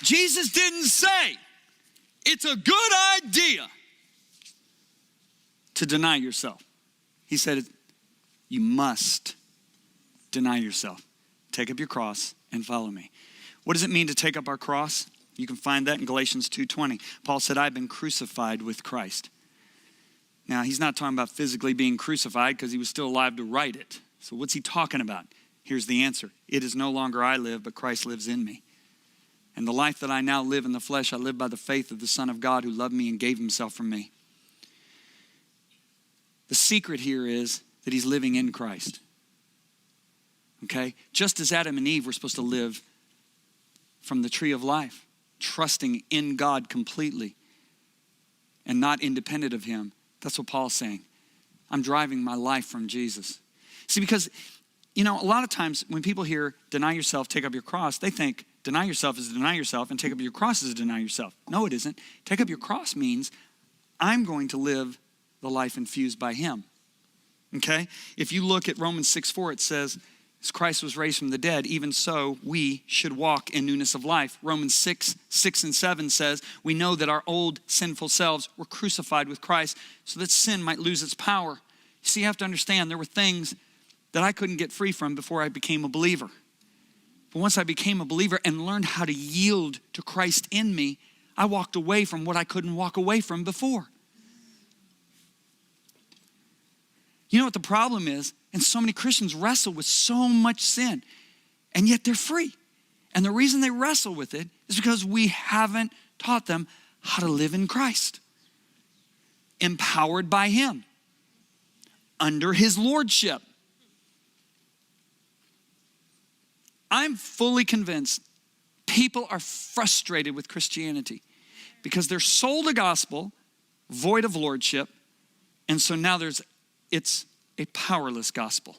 Jesus didn't say it's a good idea to deny yourself. He said you must deny yourself. Take up your cross and follow me. What does it mean to take up our cross? You can find that in Galatians 2:20. Paul said, I've been crucified with Christ. Now, he's not talking about physically being crucified because he was still alive to write it. So what's he talking about? Here's the answer. It is no longer I live, but Christ lives in me. And the life that I now live in the flesh, I live by the faith of the Son of God who loved me and gave himself for me. The secret here is that he's living in Christ. Okay? Just as Adam and Eve were supposed to live from the tree of life, trusting in God completely and not independent of him. That's what Paul's saying. I'm driving my life from Jesus. See, because, a lot of times when people hear deny yourself, take up your cross, they think deny yourself is deny yourself and take up your cross is deny yourself. No, it isn't. Take up your cross means I'm going to live the life infused by him. Okay? If you look at Romans 6:4, it says, as Christ was raised from the dead, even so we should walk in newness of life. Romans 6:6-7 says, we know that our old sinful selves were crucified with Christ so that sin might lose its power. You see, you have to understand there were things that I couldn't get free from before I became a believer. But once I became a believer and learned how to yield to Christ in me, I walked away from what I couldn't walk away from before. You know what the problem is? And so many Christians wrestle with so much sin, and yet they're free. And the reason they wrestle with it is because we haven't taught them how to live in Christ. Empowered by him. Under his lordship. I'm fully convinced people are frustrated with Christianity because they're sold a gospel void of lordship, and so now it's a powerless gospel.